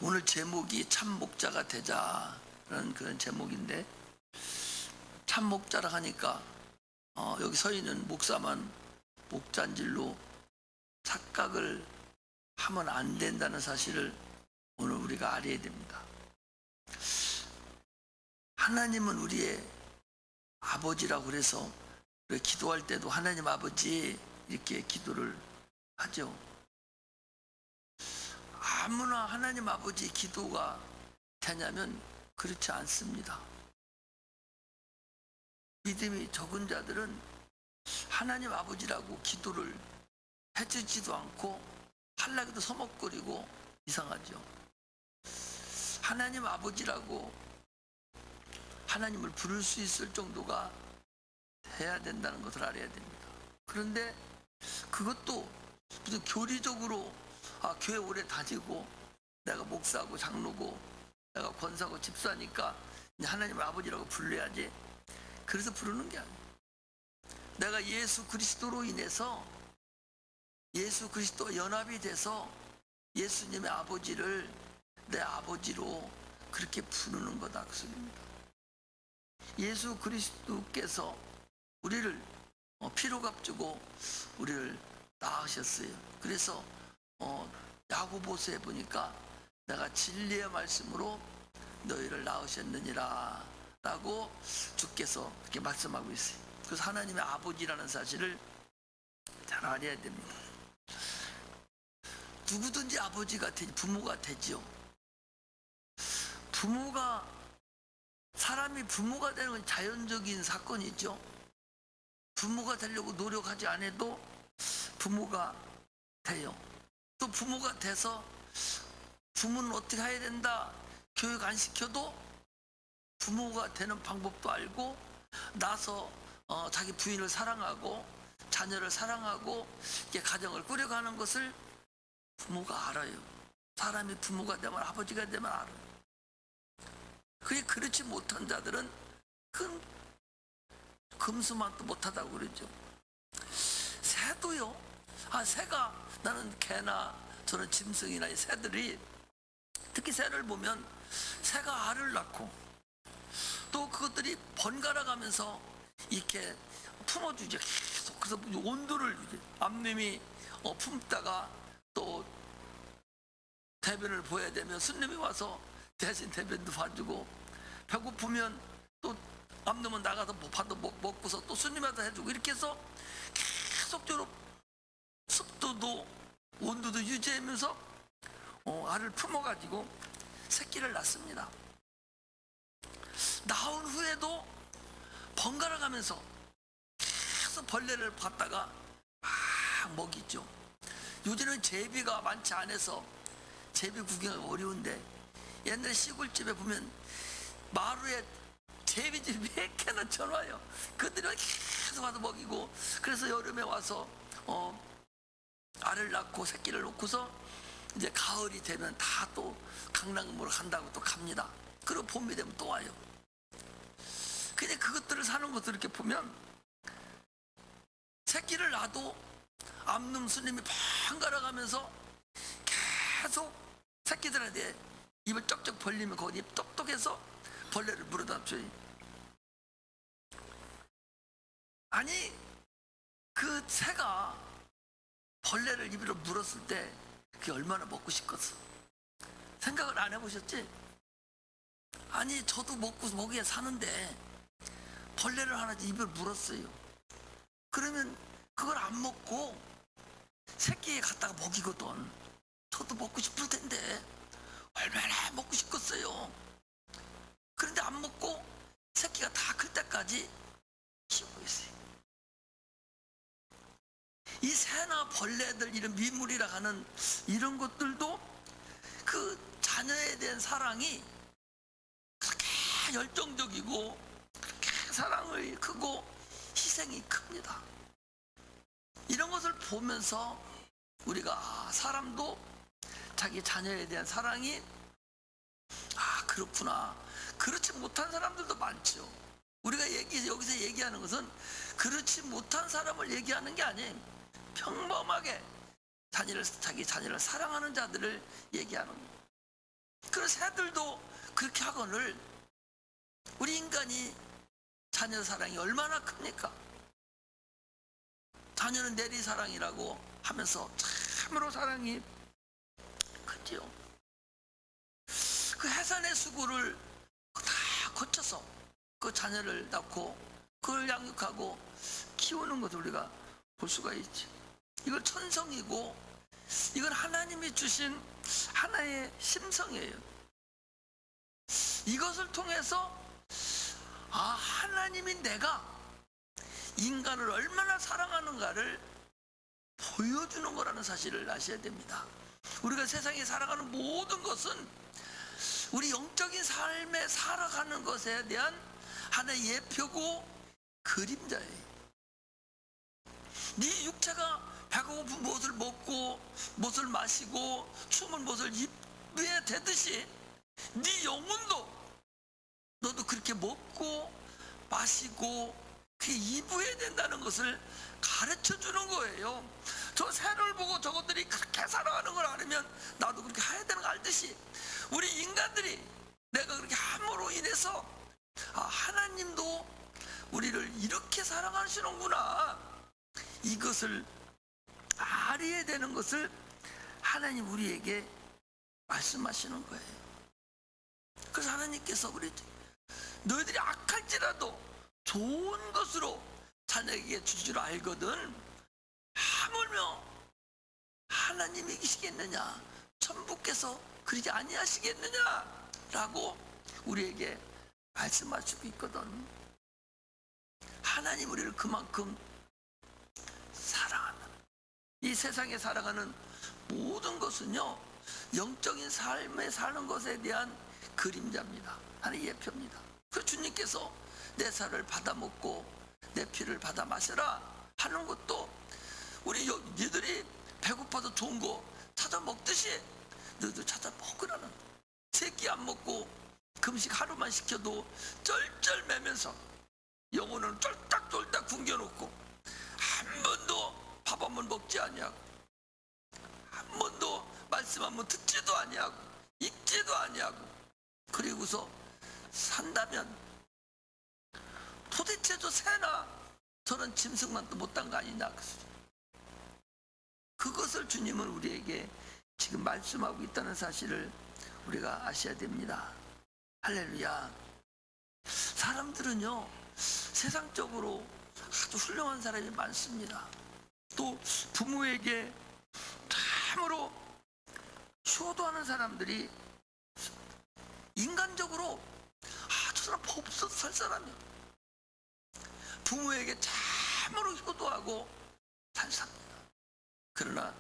오늘 제목이 참 목자가 되자라는 그런 제목인데, 참 목자라 하니까 여기 서 있는 목사만 목자인 줄로 착각을 하면 안 된다는 사실을 오늘 우리가 알아야 됩니다. 하나님은 우리의 아버지라고 그래서 우리가 기도할 때도 하나님 아버지 이렇게 기도를 하죠. 아무나 하나님 아버지 기도가 되냐면 그렇지 않습니다. 믿음이 적은 자들은 하나님 아버지라고 기도를 해주지도 않고 하려고도 서먹거리고 이상하죠. 하나님 아버지라고 하나님을 부를 수 있을 정도가 해야 된다는 것을 알아야 됩니다. 그런데 그것도 무슨 교리적으로 교회 오래 다니고 내가 목사고 장로고 내가 권사고 집사니까 하나님 아버지라고 불러야지, 그래서 부르는 게 아니에요. 내가 예수 그리스도로 인해서 예수 그리스도와 연합이 돼서 예수님의 아버지를 내 아버지로 그렇게 부르는 거다, 그 소리입니다. 예수 그리스도께서 우리를 피로 값주고 우리를 낳으셨어요. 그래서 야고보서에 보니까 내가 진리의 말씀으로 너희를 낳으셨느니라 라고 주께서 그렇게 말씀하고 있어요. 그래서 하나님의 아버지라는 사실을 잘 알아야 됩니다. 누구든지 아버지가 되지, 부모가 되지요. 사람이 부모가 되는 건 자연적인 사건이죠. 부모가 되려고 노력하지 않아도 부모가 돼요. 또 부모가 돼서 부모는 어떻게 해야 된다 교육 안 시켜도 부모가 되는 방법도 알고 나서 자기 부인을 사랑하고 자녀를 사랑하고 이렇게 가정을 꾸려가는 것을 부모가 알아요. 사람이 부모가 되면 아버지가 되면 알아요. 그게 그렇지 못한 자들은 큰 금수만도 못하다고 그러죠. 새도요. 새가, 나는 개나 저는 짐승이나 이 새들이, 특히 새를 보면 새가 알을 낳고 또 그것들이 번갈아 가면서 이렇게 품어주죠. 계속. 그래서 온도를 유지. 암님이 품다가 또 대변을 보여야 되면 손님이 와서 대신 대변도 봐주고, 배고프면 또 암놈은 나가서 밥도 먹고서 또 손님한테 해주고, 이렇게 해서 계속적으로 습도도 온도도 유지하면서 알을 품어가지고 새끼를 낳습니다. 낳은 후에도 번갈아 가면서 계속 벌레를 받다가 막 먹이죠. 요즘은 제비가 많지 않아서 제비 구경하기 어려운데, 옛날에 시골집에 보면 마루에 제비집이 몇 개나 쳐놔요. 그들이 계속 와서 먹이고, 그래서 여름에 와서 알을 낳고 새끼를 놓고서 이제 가을이 되면 다 또 강낭으로 간다고 또 갑니다. 그리고 봄이 되면 또 와요. 근데 그것들을 사는 것을 이렇게 보면 새끼를 낳아도 암놈 스님이 번갈아 가면서 계속 새끼들한테 입을 쩍쩍 벌리면 거기 입 똑똑해서 벌레를 물어다 줘요. 아니, 그 새가 벌레를 입으로 물었을 때 그게 얼마나 먹고 싶겠어. 생각을 안 해보셨지? 아니, 저도 먹기에 사는데 벌레를 하나 입을 물었어요. 그러면 그걸 안 먹고 새끼에 갖다가 먹이거든. 저도 먹고 싶을 텐데 얼마나 먹고 싶겠어요. 그런데 안 먹고 새끼가 다 클 때까지 키우고 있어요. 이 새나 벌레들, 이런 미물이라 하는 이런 것들도 그 자녀에 대한 사랑이 그렇게 열정적이고 그렇게 사랑이 크고 희생이 큽니다. 이런 것을 보면서 우리가 사람도 자기 자녀에 대한 사랑이 그렇구나. 그렇지 못한 사람들도 많죠. 우리가 여기서 얘기하는 것은 그렇지 못한 사람을 얘기하는 게 아니에요. 평범하게 자기 자녀를 사랑하는 자들을 얘기하는 거예요. 그런 새들도 그렇게 하거늘 우리 인간이 자녀 사랑이 얼마나 큽니까? 자녀는 내리 사랑이라고 하면서 참으로 사랑이 크지요. 그 해산의 수고를 다 거쳐서 그 자녀를 낳고 그걸 양육하고 키우는 것을 우리가 볼 수가 있지. 이걸 천성이고 이건 하나님이 주신 하나의 심성이에요. 이것을 통해서 하나님이 내가 인간을 얼마나 사랑하는가를 보여주는 거라는 사실을 아셔야 됩니다. 우리가 세상에 살아가는 모든 것은 우리 영적인 삶에 살아가는 것에 대한 하나의 예표고 그림자예요. 네 육체가 배가 고픈 무엇을 먹고 무엇을 마시고 춤은 무엇을 입에 대듯이 네 영혼도 너도 그렇게 먹고 마시고 그게 입어야 된다는 것을 가르쳐 주는 거예요. 저 새를 보고 저것들이 그렇게 살아가는 걸 알으면 나도 그렇게 해야 되는 걸 알듯이 우리 인간들이 내가 그렇게 함으로 인해서 하나님도 우리를 이렇게 사랑하시는구나, 이것을 알아야 되는 것을 하나님 우리에게 말씀하시는 거예요. 그래서 하나님께서 그랬죠. 너희들이 악할지라도 좋은 것으로 자녀에게 줄 줄 알거든 하물며 하나님이 이기시겠느냐, 천부께서 그러지 아니하시겠느냐 라고 우리에게 말씀하시고 있거든. 하나님 우리를 그만큼 사랑한다. 이 세상에 살아가는 모든 것은요, 영적인 삶에 사는 것에 대한 그림자입니다. 하나의 예표입니다. 그 주님께서 내 살을 받아 먹고 내 피를 받아 마셔라 하는 것도 우리 너희들이 배고파서 좋은 거 찾아 먹듯이 너희도 찾아 먹으라는, 새끼 안 먹고 금식 하루만 시켜도 쩔쩔매면서 영혼은 쫄딱쫄딱 굶겨놓고 한 번도 밥 한 번 먹지 아니하고 한 번도 말씀 한 번 듣지도 아니하고 읽지도 아니하고 그리고서 산다면 도대체 저 새나 저런 짐승만 또 못한 거 아니냐. 그것을 주님은 우리에게 지금 말씀하고 있다는 사실을 우리가 아셔야 됩니다. 할렐루야. 사람들은요, 세상적으로 아주 훌륭한 사람이 많습니다. 또 부모에게 참으로 효도하는 사람들이 인간적으로 저 사람 법 없어서 살 사람이야. 부모에게 참으로 효도하고 잘 삽니다. 그러나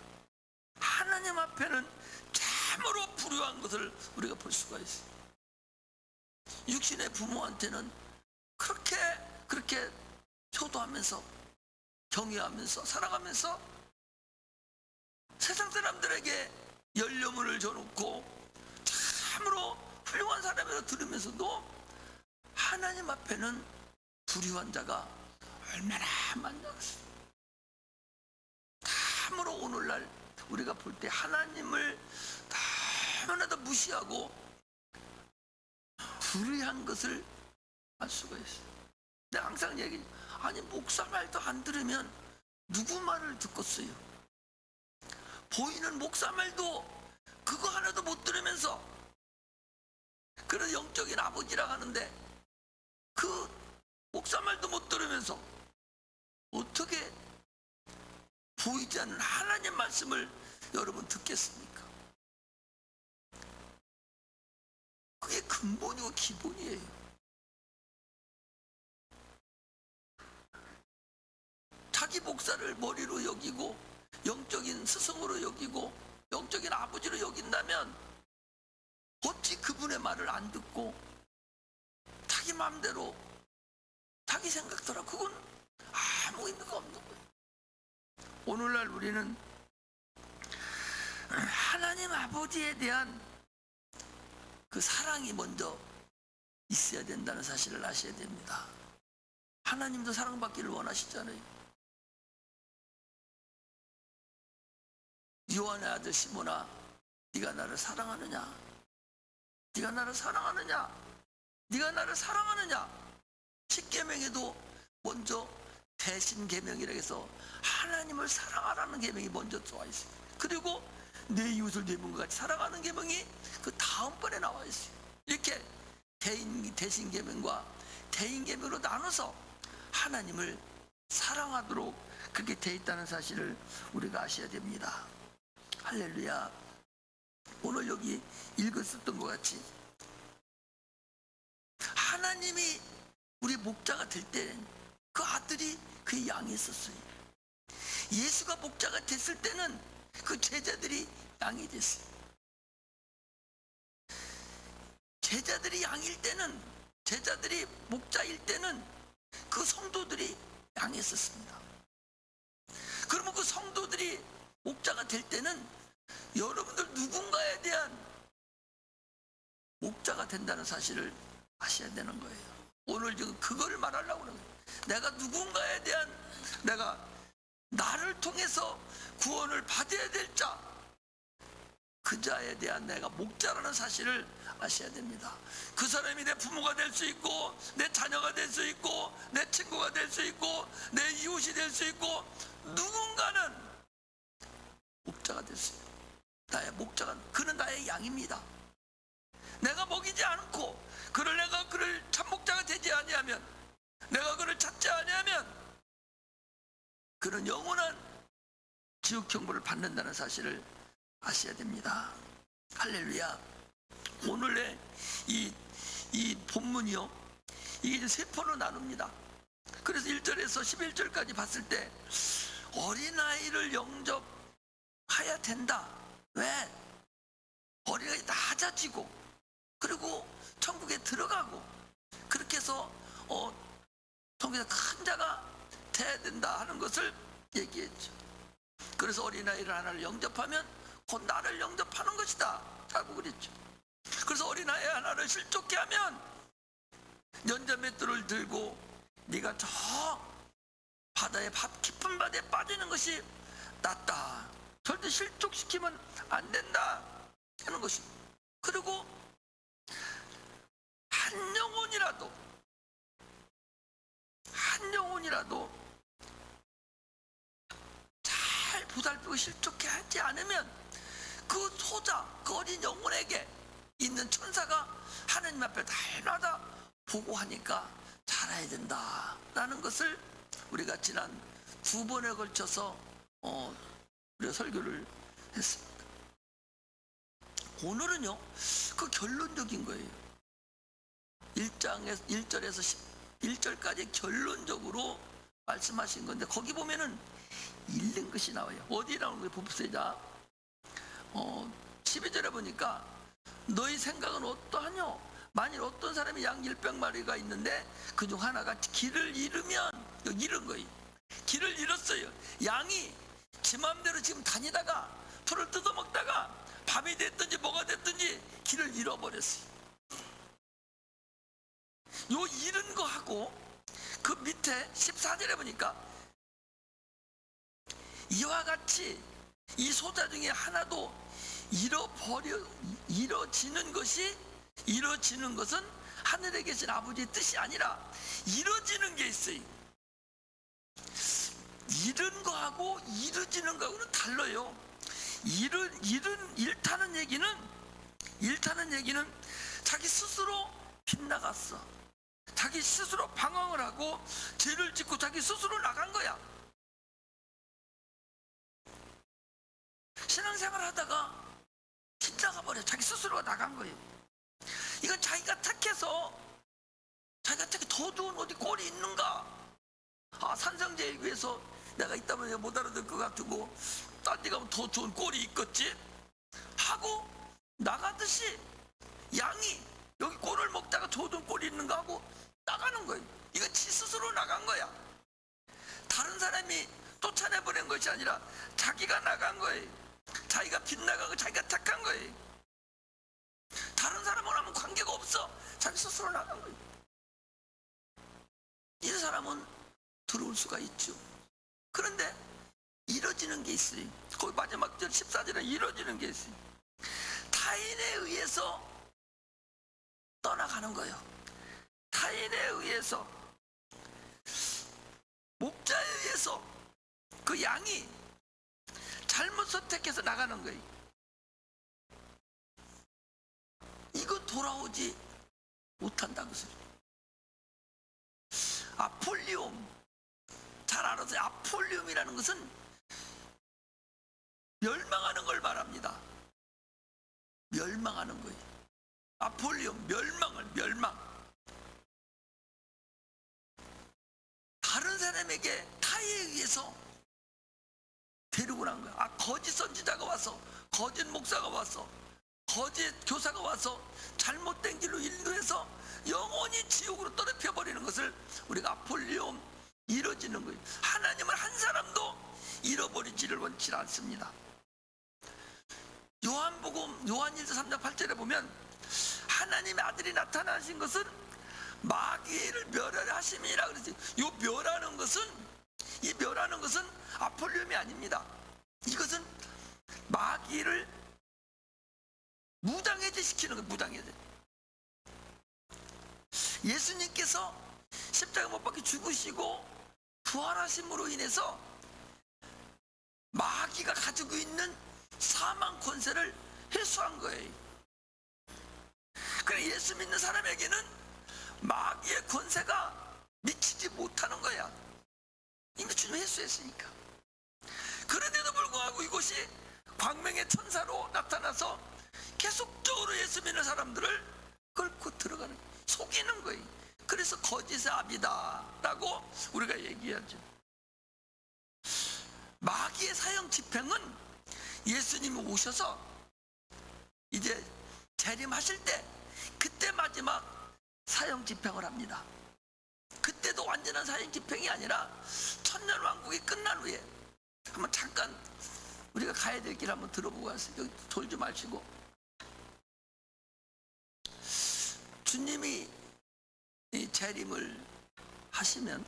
하나님 앞에는 참으로 불효한 것을 우리가 볼 수가 있어요. 육신의 부모한테는 그렇게 효도하면서 경외하면서 살아가면서 세상 사람들에게 연료문을 줘놓고 참으로 훌륭한 사람이라 들으면서도 하나님 앞에는 불의한 자가 얼마나 많냐겠어요. 참으로 오늘날 우리가 볼 때 하나님을 너무나도 무시하고 불의한 것을 알 수가 있어요. 내가 항상 얘기해, 아니 목사 말도 안 들으면 누구 말을 듣겠어요? 보이는 목사 말도 그거 하나도 못 들으면서 그런 영적인 아버지라 하는데 그 목사 말도 못 들으면서 어떻게 보이지 않는 하나님 말씀을 여러분 듣겠습니까? 그게 근본이고 기본이에요. 자기 목사를 머리로 여기고 영적인 스승으로 여기고 영적인 아버지로 여긴다면 어찌 그분의 말을 안 듣고 자기 마음대로 자기 생각대로, 그건 아무 의미가 없는 거예요. 오늘날 우리는 하나님 아버지에 대한 그 사랑이 먼저 있어야 된다는 사실을 아셔야 됩니다. 하나님도 사랑받기를 원하시잖아요. 요한의 아들 시몬아, 네가 나를 사랑하느냐? 네가 나를 사랑하느냐? 네가 나를 사랑하느냐? 십계명에도 먼저 대신 계명이라 해서 하나님을 사랑하라는 계명이 먼저 들어와 있어요. 그리고 내 이웃을 내 몸과 같이 사랑하는 계명이 그 다음번에 나와 있어요. 이렇게 대신 계명과 대인 계명으로 나눠서 하나님을 사랑하도록 그렇게 돼 있다는 사실을 우리가 아셔야 됩니다. 할렐루야. 오늘 여기 읽었었던 것 같이 하나님이 우리 목자가 될 때 그 아들이 그 양이 있었어요. 예수가 목자가 됐을 때는 그 제자들이 양이 됐어요. 제자들이 양일 때는, 제자들이 목자일 때는 그 성도들이 양이 있었습니다. 그러면 그 성도들이 목자가 될 때는 여러분들 누군가에 대한 목자가 된다는 사실을 아셔야 되는 거예요. 오늘 지금 그거를 말하려고 그러는 거예요. 내가 누군가에 대한, 내가 나를 통해서 구원을 받아야 될 자, 그 자에 대한 내가 목자라는 사실을 아셔야 됩니다. 그 사람이 내 부모가 될 수 있고, 내 자녀가 될 수 있고, 내 친구가 될 수 있고, 내 이웃이 될 수 있고, 누군가는 목자가 될 수 있어요. 나의 목자가, 그는 나의 양입니다. 내가 먹이지 않고 내가 그를 참목자가 되지 아니하면, 내가 그를 찾지 아니하면 그는 영원한 지옥 형벌을 받는다는 사실을 아셔야 됩니다. 할렐루야. 오늘의 이 본문이요, 이게 이제 세 편으로 나눕니다. 그래서 1절에서 11절까지 봤을 때 어린아이를 영접해야 된다. 왜? 어린아이 낮아지고 그리고 천국에 들어가고 그렇게 해서 천국에서 큰 자가 돼야 된다 하는 것을 얘기했죠. 그래서 어린아이를 하나를 영접하면 곧 나를 영접하는 것이다 라고 그랬죠. 그래서 어린아이 하나를 실족케 하면 연자맷돌을 들고 네가 저 바다에, 깊은 바다에 빠지는 것이 낫다. 절대 실족시키면 안 된다 하는 것입니다. 그리고 한 영혼이라도 잘 보살피고 실족해 하지 않으면 그 소자, 그 어린 영혼에게 있는 천사가 하나님 앞에 날마다 보고하니까 살아야 된다라는 것을 우리가 지난 2번에 걸쳐서 우리가 설교를 했습니다. 오늘은요, 그 결론적인 거예요. 1절에서 11절까지 결론적으로 말씀하신 건데, 거기 보면은 잃는 것이 나와요. 어디 나오는 거예요? 봅시다. 12절에 보니까 너희 생각은 어떠하뇨? 만일 어떤 사람이 양 100마리가 있는데 그중 하나가 길을 잃으면, 잃은 거예요. 길을 잃었어요. 양이 지 마음대로 지금 다니다가 풀을 뜯어먹다가 밤이 됐든지 뭐가 됐든지 길을 잃어버렸어요. 요 잃은 거 하고 그 밑에 14절에 보니까 이와 같이 이 소자 중에 하나도 잃어지는 것은 하늘에 계신 아버지의 뜻이 아니라 잃어지는 게 있어요. 잃은 거하고 잃어지는 거하고는 달라요. 잃다는 얘기는 자기 스스로 빗나갔어. 자기 스스로 방황을 하고 죄를 짓고 자기 스스로 나간 거야. 신앙생활 하다가 빗나가 버려. 자기 스스로가 나간 거예요. 이건 자기가 택해서, 자기가 택해 더 좋은 어디 꼴이 있는가? 산상제에 비해서 내가 있다면 내가 못 알아들 것 같고 딴 데 가면 더 좋은 꼴이 있겠지 하고 나가듯이 양이 여기 꼴을 먹다가 좋은 꼴이 있는가 하고 나가는 거예요. 이건 지 스스로 나간 거야. 다른 사람이 쫓아내버린 것이 아니라 자기가 나간 거예요. 자기가 빗나가고 자기가 택한 거예요. 다른 사람하고는 관계가 없어. 자기 스스로 나간 거예요. 이 사람은 들어올 수가 있죠. 그런데 이뤄지는 게 있어요. 거기 마지막 절 14절에 이뤄지는 게 있어요. 타인에 의해서 떠나가는 거예요. 타인에 의해서, 목자에 의해서 그 양이 잘못 선택해서 나가는 거예요. 이거 돌아오지 못한다는 것을. 아폴리움, 잘 알아서 아폴리움이라는 것은 멸망하는 걸 말합니다. 멸망하는 거예요. 아폴리움, 멸망. 다른 사람에게 타에 의해서 데리고 난 거야. 거짓 선지자가 와서, 거짓 목사가 와서, 거짓 교사가 와서 잘못된 길로 인도해서 영원히 지옥으로 떨어뜨려 버리는 것을 우리가 아폴리움, 이뤄지는 거예요. 하나님을 한 사람도 잃어버리지를 원치 않습니다. 요한복음 요한일서 3장 8절에 보면 하나님의 아들이 나타나신 것은 마귀를 멸하려 하심이라 그러지. 요 멸하는 것은 아폴리움이 아닙니다. 이것은 마귀를 무장해제 시키는 거예요. 무장해제. 예수님께서 십자가 못 박혀 죽으시고 부활하심으로 인해서 마귀가 가지고 있는 사망 권세를 해소한 거예요. 그래, 예수 믿는 사람에게는 마귀의 권세가 미치지 못하는 거야. 이미 주님이 해소했으니까. 그런데도 불구하고 이곳이 광명의 천사로 나타나서 계속적으로 예수 믿는 사람들을 끌고 들어가는, 속이는 거예요. 그래서 거짓의 아비다라고 우리가 얘기하죠. 마귀의 사형 집행은 예수님이 오셔서 이제 재림하실 때, 그때 마지막 사형 집행을 합니다. 그때도 완전한 사형 집행이 아니라 천년왕국이 끝난 후에, 한번 잠깐 우리가 가야 될 길 한번 들어보고 왔어요. 여기 돌지 마시고. 주님이 이 재림을 하시면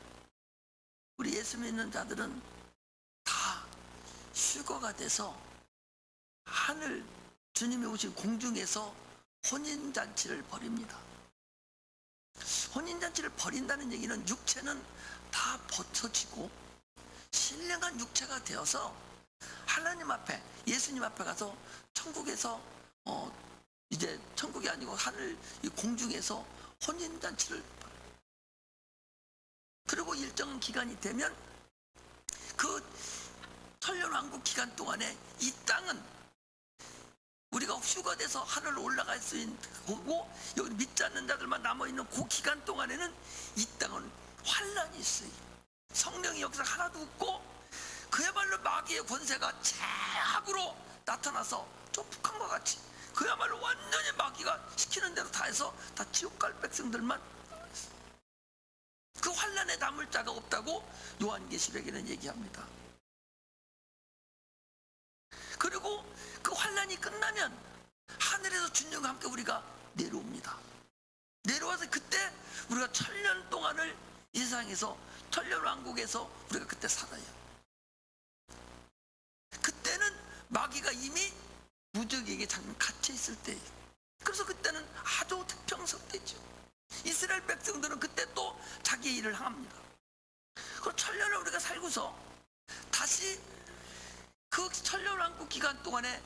우리 예수 믿는 자들은 다 휴거가 돼서 하늘, 주님이 오신 공중에서 혼인잔치를 벌입니다. 혼인잔치를 벌인다는 얘기는 육체는 다 벗어지고 신령한 육체가 되어서 하나님 앞에, 예수님 앞에 가서 천국에서 이제 천국이 아니고 하늘 공중에서 혼인잔치를 벌여요. 그리고 일정 기간이 되면 그 천년왕국 기간 동안에 이 땅은 우리가 휴거돼서 하늘로 올라갈 수 있는 거고, 여기 믿지 않는 자들만 남아있는 그 기간 동안에는 이 땅은 환란이 있어요. 성령의 역사 하나도 없고 그야말로 마귀의 권세가 제약으로 나타나서 저 북한과 같이 그야말로 완전히 마귀가 시키는 대로 다 해서 다 지옥 갈 백성들만, 그 환란에 남을 자가 없다고 요한계시록에는 얘기합니다. 그리고 그 환란이 끝나면 하늘에서 주님과 함께 우리가 내려옵니다. 내려와서 그때 우리가 천년 동안을 이 세상에서, 천년왕국에서 우리가 그때 살아요. 그때는 마귀가 이미 무적에게 잠깐 갇혀 있을 때예요. 그래서 그때는 아주 태평성대죠. 이스라엘 백성들은 그때 또 자기 일을 합니다. 그 천년을 우리가 살고서 다시 그 천년왕국 기간 동안에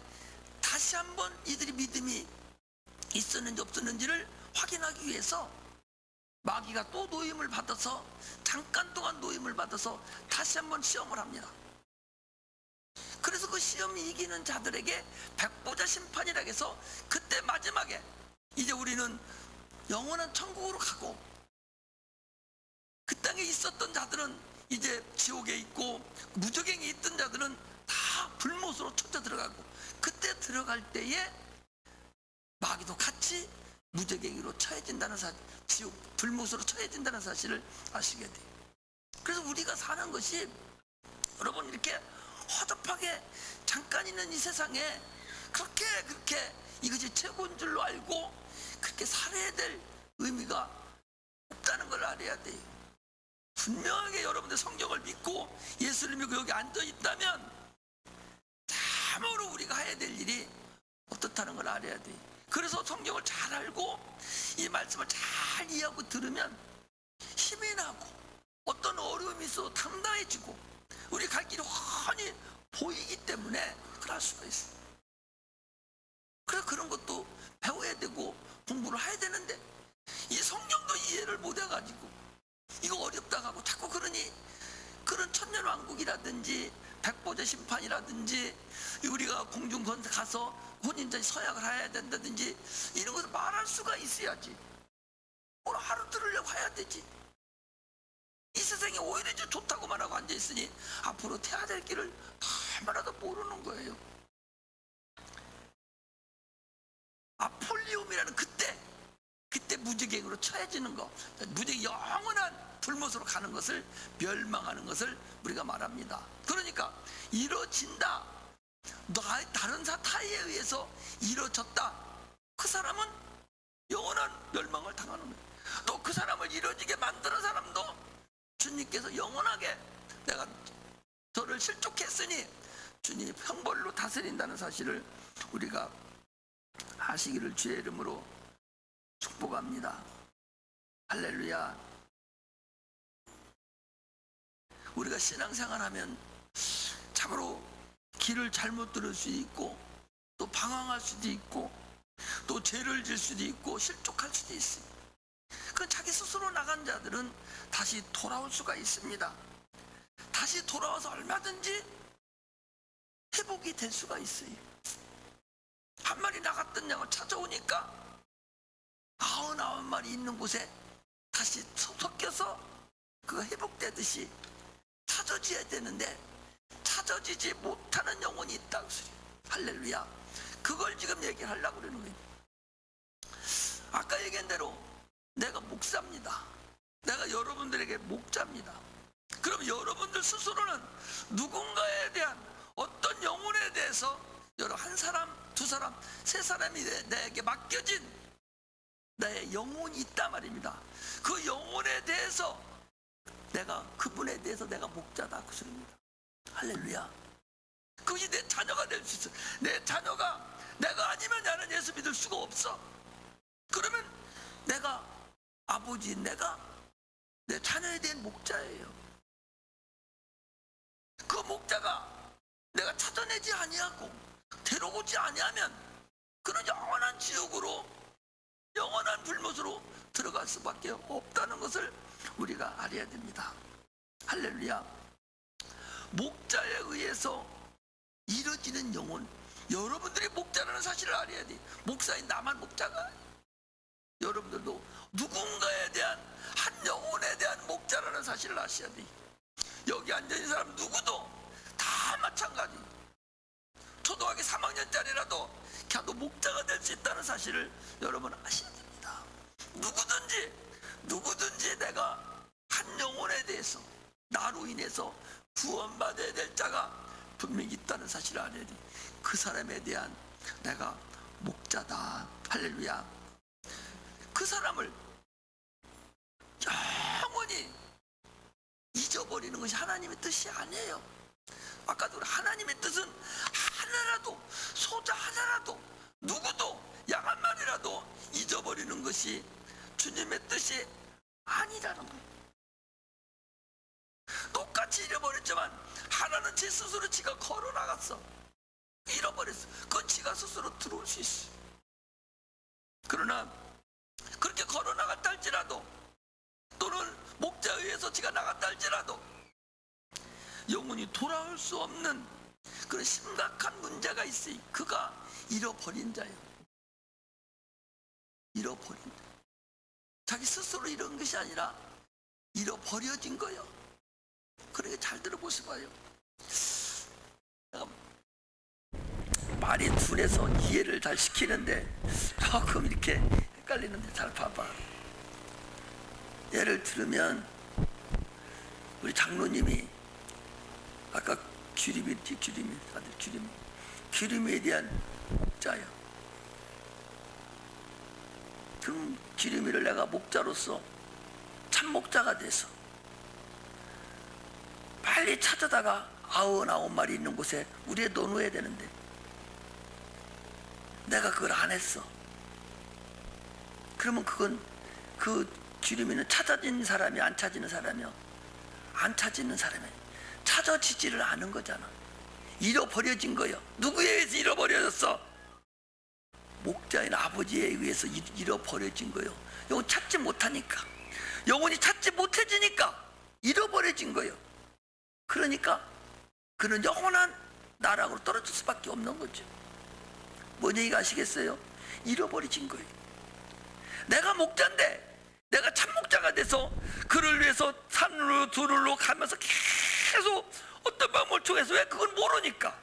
다시 한번 이들이 믿음이 있었는지 없었는지를 확인하기 위해서 마귀가 또 노임을 받아서, 잠깐 동안 노임을 받아서 다시 한번 시험을 합니다. 그래서 그 시험 이기는 자들에게 백보자 심판이라 해서 그때 마지막에 이제 우리는 영원한 천국으로 가고, 그 땅에 있었던 자들은 이제 지옥에 있고 무적행에 있던 자들은 다 불못으로 쳐져 들어가고, 그때 들어갈 때에 마귀도 같이 무적행위로 처해진다는 사실, 지옥 불못으로 처해진다는 사실을 아시게 돼요. 그래서 우리가 사는 것이, 여러분, 이렇게 허접하게 잠깐 있는 이 세상에 그렇게 이것이 최고인 줄로 알고 그렇게 살아야 될 의미가 없다는 걸 알아야 돼요. 분명하게 여러분들 성경을 믿고 예수를 믿고 여기 앉아 있다면 참으로 우리가 해야 될 일이 어떻다는 걸 알아야 돼요. 그래서 성경을 잘 알고 이 말씀을 잘 이해하고 들으면 힘이 나고 어떤 어려움이 있어도 당당해지고 우리 갈 길이 훤히 보이기 때문에 그럴 수가 있어요. 그래서 그런 것도 배워야 되고 공부를 해야 되는데 이 성경도 이해를 못 해가지고 이거 어렵다고 하고 자꾸 그러니 그런 천년왕국이라든지 백보자 심판이라든지 우리가 공중권 가서 혼인잔치 서약을 해야 된다든지 이런 것을 말할 수가 있어야지. 오늘 하루 들으려고 해야 되지. 이 세상에 오히려 좋다고만 하고 앉아있으니 앞으로 태야 될 길을 얼마나도 모르는 거예요. 아폴리움이라는 그때 무지개로 처해지는 거, 무지개 영원한 불못으로 가는 것을 멸망하는 것을 우리가 말합니다. 그러니까 이루어진다, 다른 타에 의해서 이루어졌다, 그 사람은 영원한 멸망을 당하는 거예요. 또 그 사람을 이루어지게 만드는 사람도 주님께서 영원하게 내가 저를 실족했으니 주님이 형벌로 다스린다는 사실을 우리가 아시기를 주의 이름으로 축복합니다. 할렐루야. 우리가 신앙생활하면 참으로 길을 잘못 들을 수 있고 또 방황할 수도 있고 또 죄를 질 수도 있고 실족할 수도 있어요. 그 자기 스스로 나간 자들은 다시 돌아올 수가 있습니다. 다시 돌아와서 얼마든지 회복이 될 수가 있어요. 한 마리 나갔던 양을 찾아오니까 99마리 있는 곳에 다시 섞여서 그가 회복되듯이 찾아져야 되는데 찾아지지 못하는 영혼이 있다고 소리예요. 할렐루야. 그걸 지금 얘기하려고 그러는 거예요. 아까 얘기한 대로 내가 목사입니다. 내가 여러분들에게 목자입니다. 그럼 여러분들 스스로는 누군가에 대한 어떤 영혼에 대해서 여러 한 사람, 두 사람, 세 사람이 내게 맡겨진 나의 영혼이 있단 말입니다. 그 영혼에 대해서 내가 그분에 대해서 내가 목자다 그 소리입니다. 할렐루야. 그것이 내 자녀가 될 수 있어. 내 자녀가 내가 아니면 나는 예수 믿을 수가 없어. 그러면 내가 아버지, 내가 내 자녀에 대한 목자예요. 그 목자가 내가 찾아내지 아니하고 데려오지 아니하면 그는 영원한 지옥으로 영원한 불못으로 들어갈 수밖에 없다는 것을 우리가 알아야 됩니다. 할렐루야. 목자에 의해서 이루어지는 영혼, 여러분들이 목자라는 사실을 알아야 돼. 목사인 나만 목자가 아니에요. 여러분들도 누군가에 대한 한 영혼에 대한 목자라는 사실을 아셔야 돼. 여기 앉아있는 사람 누구도 다 마찬가지. 초등학교 3학년짜리라도 걔도 목자가 될 수 있다는 사실을 여러분 아셔야 됩니다. 누구든지 내가 한 영혼에 대해서 나로 인해서 구원받아야 될 자가 분명히 있다는 사실을 알아야 돼. 그 사람에 대한 내가 목자다. 할렐루야. 그 사람을 영원히 잊어버리는 것이 하나님의 뜻이 아니에요. 아까도 하나님의 뜻은 하나라도, 소자 하나라도, 누구도 양 한 마리라도 잊어버리는 것이 주님의 뜻이 아니라는 거예요. 똑같이 잃어버렸지만 하나는 지 스스로 지가 걸어나갔어. 잃어버렸어. 그건 지가 스스로 들어올 수 있어. 그러나 그렇게 걸어나갔다 할지라도 또는 목자에 의해서 지가 나갔다 할지라도 영혼이 돌아올 수 없는 그런 심각한 문제가 있으니 그가 잃어버린 자예요. 잃어버린 자. 자기 스스로 잃은 것이 아니라 잃어버려진 거예요. 그러니까 잘 들어보셔봐요. 말이 둔해서 이해를 잘 시키는데 조금 이렇게 헷갈리는데 잘 봐봐. 예를 들면 우리 장로님이 아까 규림에 대한 목자야. 그럼 규림이를 내가 목자로서 참 목자가 돼서 빨리 찾아다가 99마리 있는 곳에 우리에 넣어놓아야 되는데 내가 그걸 안 했어. 그러면 그건 그 주님이는 찾아진 사람이 안 찾는 사람이요, 안 찾는 사람이 찾아지지를 않은 거잖아. 잃어버려진 거예요. 누구에 의해서 잃어버려졌어? 목자인 아버지에 의해서 잃어버려진 거예요. 영혼 찾지 못하니까, 영혼이 찾지 못해지니까 잃어버려진 거예요. 그러니까 그는 영원한 나락으로 떨어질 수밖에 없는 거죠. 뭔 얘기가 아시겠어요? 잃어버려진 거예요. 내가 목자인데, 내가 참 목자가 돼서 그를 위해서 산으로 들으러 가면서 계속 어떤 방법을 통해서, 왜? 그건 모르니까.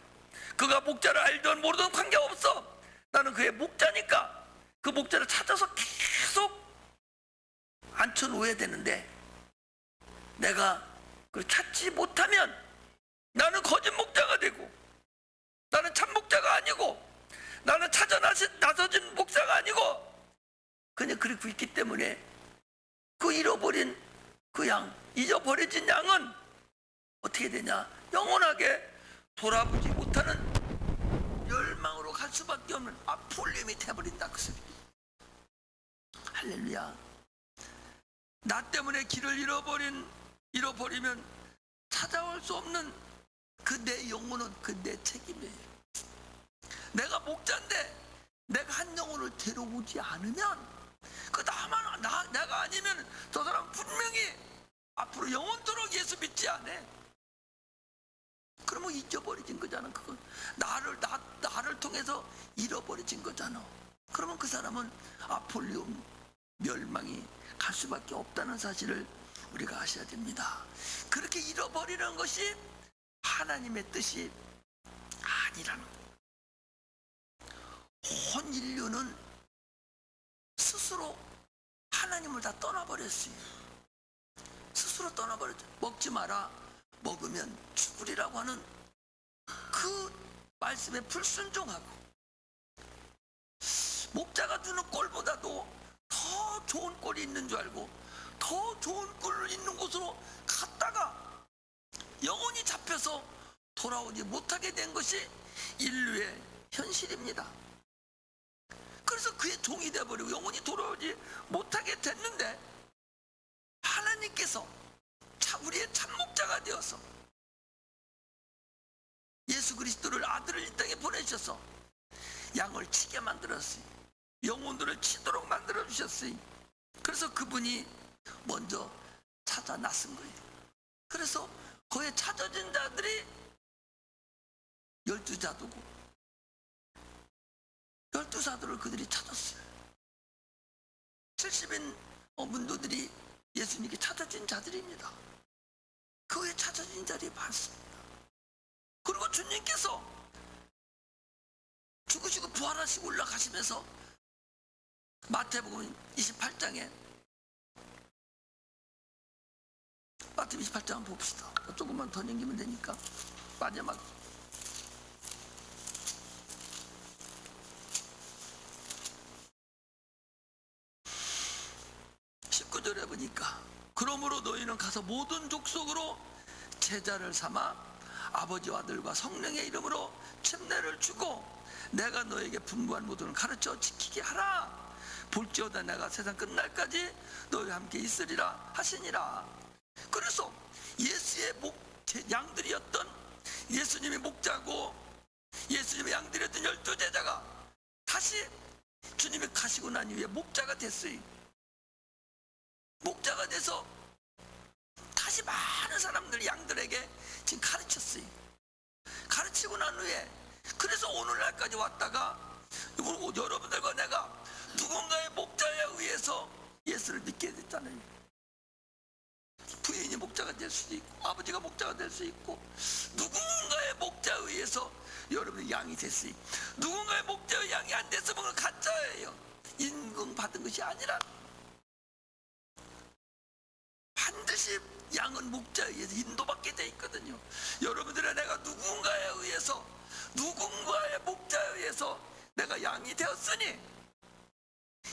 그가 목자를 알든 모르든 관계없어. 나는 그의 목자니까 그 목자를 찾아서 계속 앉혀놓아야 되는데, 내가 그걸 찾지 못하면 나는 거짓 목자가 되고, 나는 참 목자가 아니고, 나는 찾아 나서진 목자가 아니고, 그냥 그렇고 있기 때문에 그 잃어버린 그 양, 잊어버려진 양은 어떻게 되냐? 영원하게 돌아보지 못하는 멸망으로 갈 수밖에 없는 풀림이 돼버린다, 그 소리. 할렐루야. 나 때문에 길을 잃어버리면 찾아올 수 없는 그 내 영혼은 그 내 책임이에요. 내가 목자인데 내가 한 영혼을 데려오지 않으면, 그 내가 아니면 저 사람 분명히 앞으로 영원토록 예수 믿지 않아. 그러면 잊어버려진 거잖아. 그건 나를 통해서 잃어버려진 거잖아. 그러면 그 사람은 아폴리온 멸망이 갈 수밖에 없다는 사실을 우리가 아셔야 됩니다. 그렇게 잃어버리는 것이 하나님의 뜻이 아니라는 거예요. 온 인류는 스스로 하나님을 다 떠나버렸어요. 스스로 떠나버렸죠. 먹지 마라, 먹으면 죽으리라고 하는 그 말씀에 불순종하고, 목자가 주는 꼴보다도 더 좋은 꼴이 있는 줄 알고 더 좋은 꼴 있는 곳으로 갔다가 영혼이 잡혀서 돌아오지 못하게 된 것이 인류의 현실입니다. 그래서 그의 종이 되어버리고 영혼이 돌아오지 못하게 됐는데, 하나님께서 우리의 참목자가 되어서 예수 그리스도를, 아들을 이 땅에 보내주셔서 양을 치게 만들었어요. 영혼들을 치도록 만들어주셨어요. 그래서 그분이 먼저 찾아 나선 거예요. 그래서 그의 찾아진 자들이 12자도고 12사도를 그들이 찾았어요. 70인 문도들이 예수님께 찾아진 자들입니다. 그의 찾아진 자들이 많습니다. 그리고 주님께서 죽으시고 부활하시고 올라가시면서 마태복음 28장에, 마태복음 28장 한번 봅시다. 조금만 더 넘기면 되니까. 마지막 19절에 보니까, 그러므로 너희는 가서 모든 족속으로 제자를 삼아 아버지와 아들과 성령의 이름으로 침례를 주고 내가 너에게 분부한 모든 가르쳐 지키게 하라. 볼지어다 내가 세상 끝날까지 너희와 함께 있으리라 하시니라. 그래서 예수의 양들이었던, 예수님의 목자고 예수님의 양들이었던 12제자가 다시 주님이 가시고 난 이후에 목자가 됐어요. 목자가 돼서 다시 많은 사람들, 양들에게 지금 가르쳤어요. 가르치고 난 후에, 그래서 오늘날까지 왔다가 여러분들과 내가 누군가의 목자에 의해서 예수를 믿게 됐잖아요. 부인이 목자가 될 수도 있고 아버지가 목자가 될 수 있고, 누군가의 목자에 의해서 여러분이 양이 됐어요. 누군가의 목자의 양이 안 됐으면 그건 가짜예요. 임금 받은 것이 아니라, 반드시 양은 목자에 의해서 인도받게 돼 있거든요. 여러분들의 내가 누군가에 의해서, 누군가의 목자에 의해서 내가 양이 되었으니,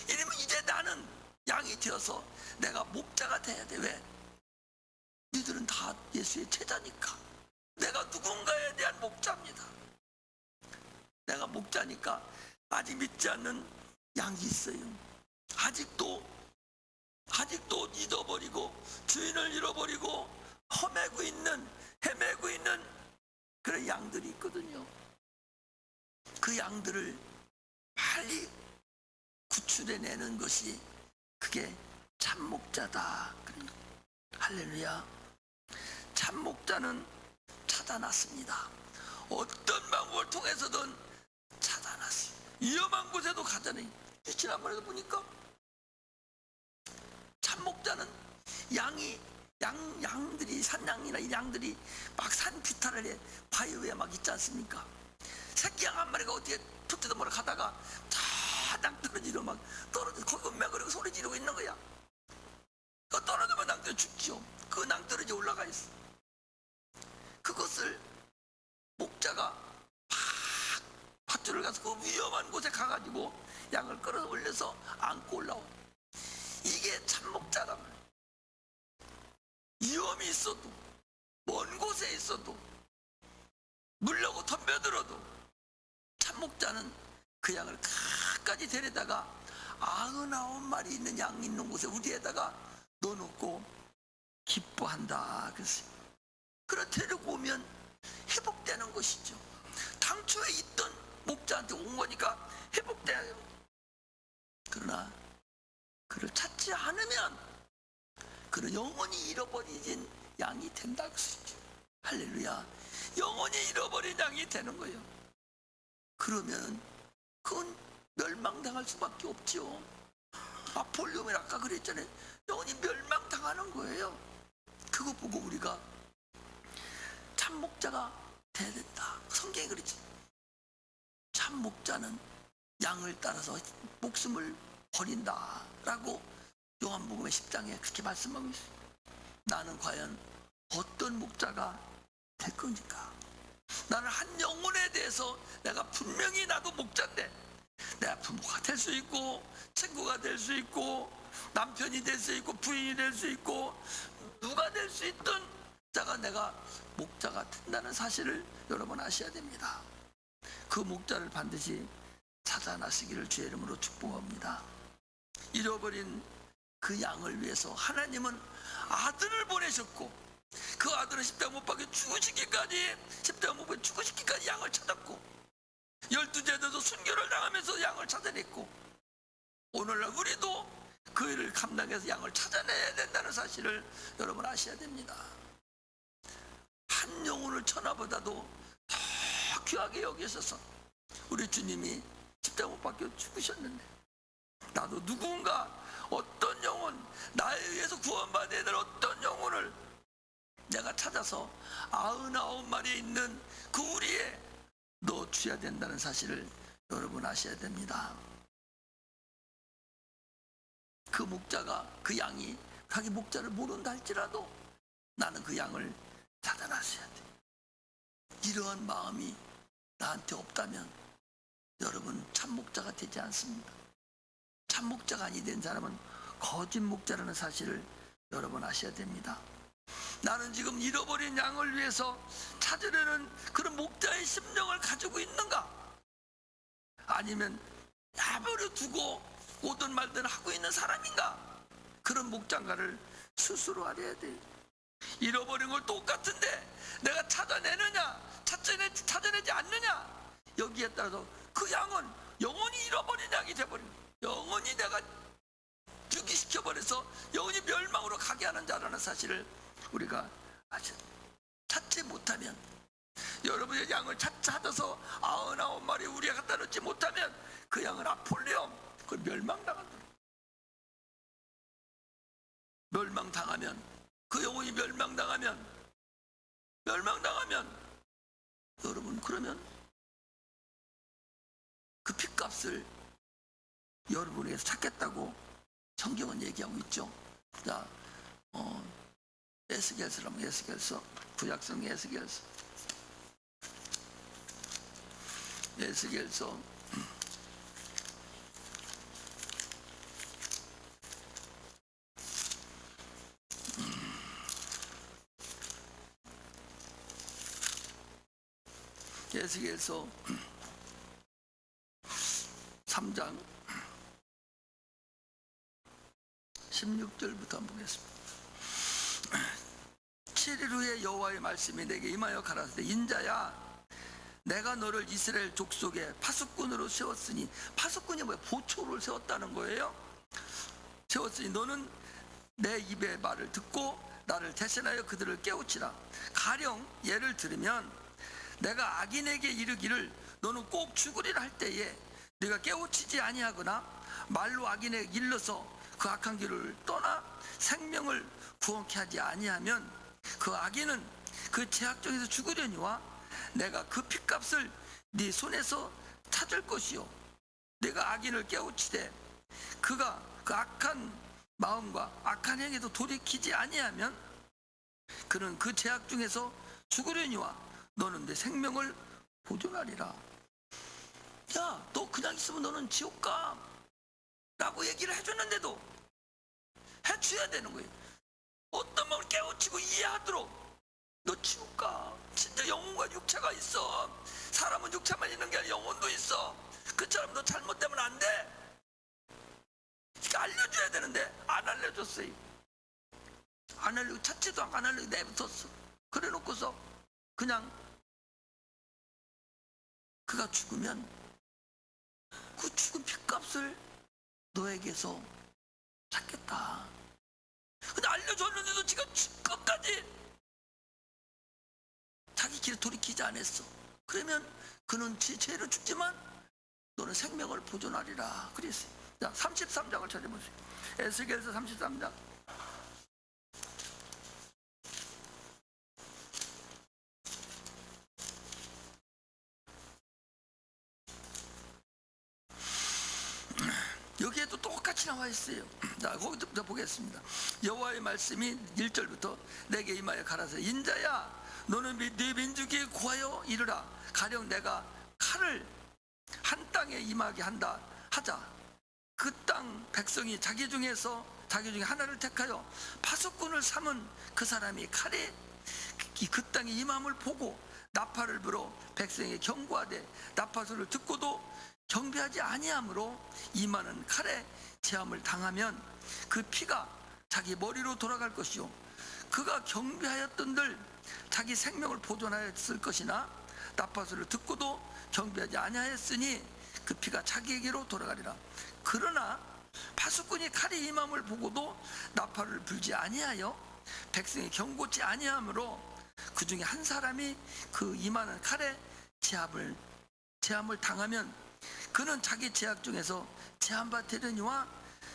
이러면 이제 나는 양이 되어서 내가 목자가 돼야 돼. 왜? 니들은 다 예수의 제자니까. 내가 누군가에 대한 목자입니다. 내가 목자니까 아직 믿지 않는 양이 있어요. 아직도 잊어버리고 주인을 잃어버리고 헤매고 있는 그런 양들이 있거든요. 그 양들을 빨리 구출해내는 것이 그게 참목자다. 할렐루야. 참목자는 찾아났습니다. 어떤 방법을 통해서든 찾아났어요. 위험한 곳에도 가자니 지난번에도 보니까 참목자는 양들이 산양이나 이 양들이 막 산 비탈에 바위에 막 있지 않습니까? 새끼 양 한 마리가 어떻게 툭 뜯어먹으러 가다가 당 떨어지러 막 떨어져 거기 맹그리고 소리 지르고 있는 거야. 그 떨어지면 낭떠러지 죽지요. 그 낭떠러지 올라가 있어. 그것을 목자가 막 밧줄을 가서 그 위험한 곳에 가가지고 양을 끌어 올려서 안고 올라와. 이게 참목자란 말이야. 위험이 있어도 먼 곳에 있어도 물려고 덤벼들어도 참목자는 그 양을 끝까지 데려다가 99마리 있는 양 있는 곳에 우리에다가 넣어놓고 기뻐한다. 그래 데리고 오면 회복되는 것이죠. 당초에 있던 목자한테 온 거니까 회복돼요. 그러나 그를 찾지 않으면 그는 영원히 잃어버리진 양이 된다. 그것이죠. 할렐루야. 영원히 잃어버린 양이 되는 거예요. 그러면 그건 멸망당할 수밖에 없죠. 볼륨이 아까 그랬잖아요. 영원히 멸망당하는 거예요. 그거 보고 우리가 참목자가 돼야 된다. 성경이 그랬지. 참목자는 양을 따라서 목숨을 버린다라고 요한복음의 10장에 그렇게 말씀하고 있어요. 나는 과연 어떤 목자가 될 겁니까? 나는 한 영혼에 대해서 내가 분명히 나도 목자인데 내가 부모가 될 수 있고 친구가 될 수 있고 남편이 될 수 있고 부인이 될 수 있고 누가 될 수 있든 자가 내가 목자가 된다는 사실을 여러분 아셔야 됩니다. 그 목자를 반드시 찾아나시기를 주의 이름으로 축복합니다. 잃어버린 그 양을 위해서 하나님은 아들을 보내셨고 그 아들은 십자가 못 박혀 죽으시기까지 양을 찾았고 12제자도 순교를 당하면서 양을 찾아냈고 오늘날 우리도 그 일을 감당해서 양을 찾아내야 된다는 사실을 여러분 아셔야 됩니다. 한 영혼을 천하보다도 더 귀하게 여기셔서 우리 주님이 십자가 못 박혀 죽으셨는데 나도 누군가 어떤 영혼 나에 의해서 구원받아야 될 어떤 영혼을 내가 찾아서 99마리에 있는 그 우리에 넣어줘야 된다는 사실을 여러분 아셔야 됩니다. 그 목자가 그 양이 자기 목자를 모른다 할지라도 나는 그 양을 찾아놨어야 돼. 이러한 마음이 나한테 없다면 여러분 참목자가 되지 않습니다. 참목자가 아니 된 사람은 거짓 목자라는 사실을 여러분 아셔야 됩니다. 나는 지금 잃어버린 양을 위해서 찾으려는 그런 목자의 심령을 가지고 있는가? 아니면 내버려 두고 오든 말든 하고 있는 사람인가? 그런 목자인가를 스스로 알아야 돼요. 잃어버린 걸 똑같은데 내가 찾아내느냐 찾아내지 않느냐 여기에 따라서 그 양은 영원히 잃어버린 양이 돼버린 거예요. 영원히 내가 유기시켜버려서 영원히 멸망으로 가게 하는 자라는 사실을 우리가 찾지 못하면 여러분의 양을 찾아서 99마리 우리가 갖다 놓지 못하면 그 양은 아폴레온 그걸 멸망당한다. 멸망당하면 그 영혼이 멸망당하면 여러분 그러면 그 핏값을 여러분에게서 찾겠다고 성경은 얘기하고 있죠. 자, 에스겔서라면 에스겔서 구약성 에스겔서 에스겔서 3장 16절부터 한번 보겠습니다. 7일 후에 여호와의 말씀이 내게 임하여 가라사대 인자야 내가 너를 이스라엘 족속의 파수꾼으로 세웠으니, 파수꾼이 뭐예요? 보초를 세웠다는 거예요. 세웠으니 너는 내 입의 말을 듣고 나를 대신하여 그들을 깨우치라. 가령 예를 들으면 내가 악인에게 이르기를 너는 꼭 죽으리라 할 때에 네가 깨우치지 아니하거나 말로 악인에게 일러서 그 악한 길을 떠나 생명을 구원케 하지 아니하면 그 악인은 그 죄악 중에서 죽으려니와 내가 그 핏값을 네 손에서 찾을 것이요 내가 악인을 깨우치되 그가 그 악한 마음과 악한 행위도 돌이키지 아니하면 그는 그 죄악 중에서 죽으려니와 너는 내 생명을 보존하리라. 야, 너 그냥 있으면 너는 지옥 가 라고 얘기를 해줬는데도 해줘야 되는 거예요. 어떤 마음을 깨우치고 이해하도록 너 지옥 가. 진짜 영혼과 육체가 있어. 사람은 육체만 있는 게 아니라 영혼도 있어. 그처럼 너 잘못되면 안 돼. 그러니까 알려줘야 되는데 안 알려줬어요. 안 알려고 찾지도 않고 안 알려고 내붙었어. 그래 놓고서 그냥 그가 죽으면 그 죽은 핏값을 너에게서 찾겠다. 근데 알려줬는데도 지금 끝까지 자기 길을 돌이키지 않았어. 그러면 그는 죄로 죽지만 너는 생명을 보존하리라 그랬어요. 자, 33장을 찾아보세요. 에스겔서 33장. 여기에도 똑같이 나와 있어요. 자, 거기부터 보겠습니다. 여호와의 말씀이 1절부터 내게 임하여 가라사대 인자야 너는 네 민족에 구하여 이르라. 가령 내가 칼을 한 땅에 임하게 한다 하자. 그 땅 백성이 자기 중에 하나를 택하여 파수꾼을 삼은 그 사람이 칼에 그 땅에 임함을 보고 나팔을 불어 백성에게 경고하되 나팔소리를 듣고도 경배하지 아니하므로 임하는 칼에 제함을 당하면 그 피가 자기 머리로 돌아갈 것이요 그가 경배하였던들 자기 생명을 보존하였을 것이나 나팔소리를 듣고도 경배하지 아니하였으니 그 피가 자기에게로 돌아가리라. 그러나 파수꾼이 칼에 임함을 보고도 나팔을 불지 아니하여 백성이 경고치 아니하므로 그 중에 한 사람이 그 임하는 칼에 제함을 당하면 그는 자기 죄악 중에서 제함받으려니와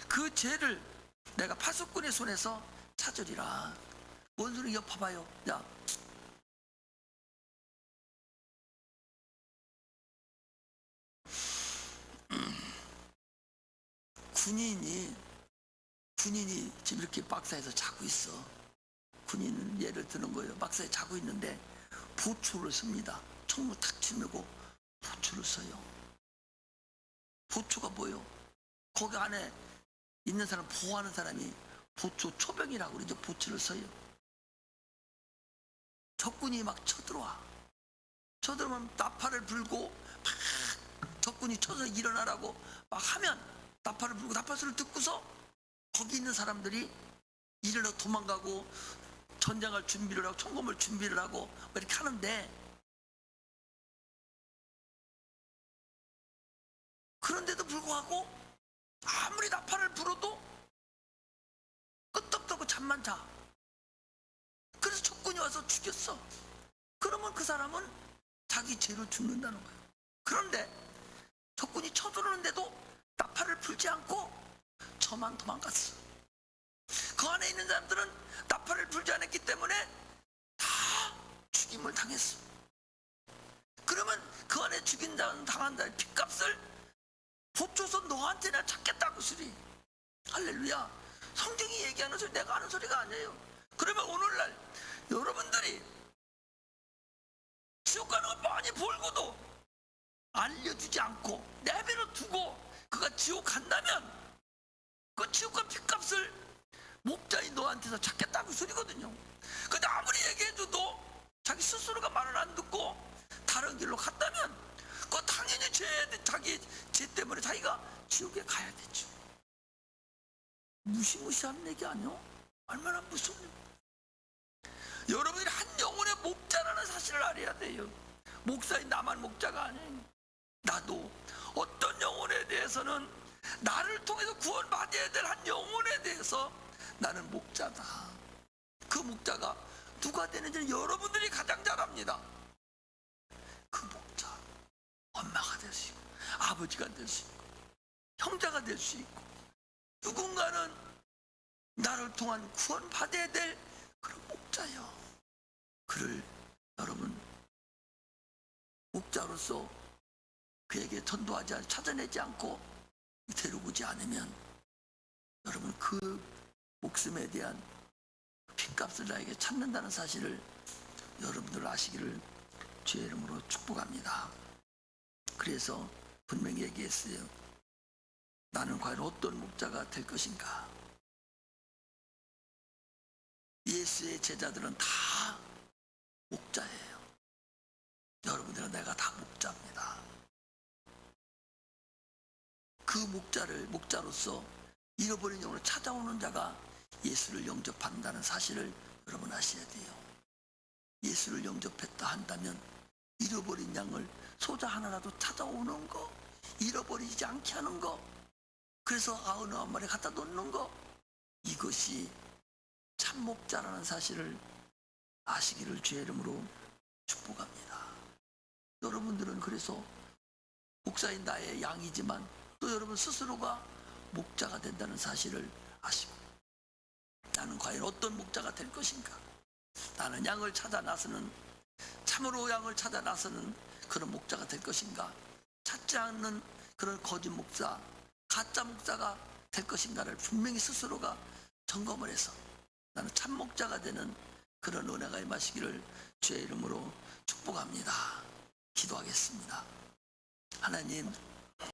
그 죄를 내가 파수꾼의 손에서 찾으리라. 원수는 이거 봐봐요. 자, 군인이 지금 이렇게 박사에서 자고 있어. 군인은 예를 드는 거예요. 박사에 자고 있는데 보초를 씁니다. 총을 탁 치밀고 보초를 써요. 보초가 뭐예요? 거기 안에 있는 사람 보호하는 사람이 보초 초병이라고 그러죠. 보초를 써요. 적군이 막 쳐들어오면 나팔을 불고 막 적군이 쳐서 일어나라고 막 하면 나팔을 불고 나팔소리를 듣고서 거기 있는 사람들이 일어나 도망가고 전쟁할 준비를 하고 총검을 준비를 하고 뭐 이렇게 하는데, 그런데도 불구하고 아무리 나팔을 불어도 끄떡하고 잠만 자. 그래서 적군이 와서 죽였어. 그러면 그 사람은 자기 죄로 죽는다는 거예요. 그런데 적군이 쳐들어오는데도 나팔을 불지 않고 저만 도망갔어. 그 안에 있는 사람들은 나팔을 불지 않았기 때문에 다 죽임을 당했어. 그러면 그 안에 죽인 자는 당한 자의 핏값을 보초서 너한테 내가 찾겠다고 소리. 할렐루야. 성경이 얘기하는 소리 내가 하는 소리가 아니에요. 그러면 오늘날 여러분들이 지옥 가는 거 뻔히 보고도 알려주지 않고 내버려 두고 그가 지옥 간다면 그 지옥과 핏값을 목자인 너한테서 찾겠다고 소리거든요. 근데 아무리 얘기해줘도 자기 스스로가 말을 안 듣고 다른 길로 갔다면 그거 당연히 자기 죄 때문에 자기가 지옥에 가야 되죠. 무시무시한 얘기 아니요? 얼마나 무서운 얘기. 여러분들이 한 영혼의 목자라는 사실을 알아야 돼요. 목사인 나만 목자가 아니에요. 나도 어떤 영혼에 대해서는 나를 통해서 구원받아야 될 한 영혼에 대해서 나는 목자다. 그 목자가 누가 되는지는 여러분들이 가장 잘 압니다. 그 목자, 엄마가 될 수 있고 아버지가 될 수 있고 형제가 될 수 있고 누군가는 나를 통한 구원받아야 될 그런 목자요. 그를 여러분 목자로서 그에게 전도하지 찾아내지 않고 데려오지 않으면 여러분 그 목숨에 대한 핏값을 나에게 찾는다는 사실을 여러분들 아시기를 주의 이름으로 축복합니다. 그래서 분명히 얘기했어요. 나는 과연 어떤 목자가 될 것인가? 예수의 제자들은 다 목자예요. 여러분들은 내가 다 목자입니다. 그 목자로서 잃어버린 영혼을 찾아오는 자가 예수를 영접한다는 사실을 여러분 아셔야 돼요. 예수를 영접했다 한다면 잃어버린 양을 소자 하나라도 찾아오는 거, 잃어버리지 않게 하는 거, 그래서 99마리 갖다 놓는 거, 이것이 참 목자라는 사실을 아시기를 주의 이름으로 축복합니다. 여러분들은 그래서 목사인 나의 양이지만 또 여러분 스스로가 목자가 된다는 사실을 아시고, 나는 과연 어떤 목자가 될 것인가? 나는 양을 찾아 나서는, 참으로 양을 찾아 나서는 그런 목자가 될 것인가? 찾지 않는 그런 거짓 목자, 가짜 목자가 될 것인가를 분명히 스스로가 점검을 해서 나는 참 목자가 되는 그런 은혜가 임하시기를 주의 이름으로 축복합니다. 기도하겠습니다. 하나님,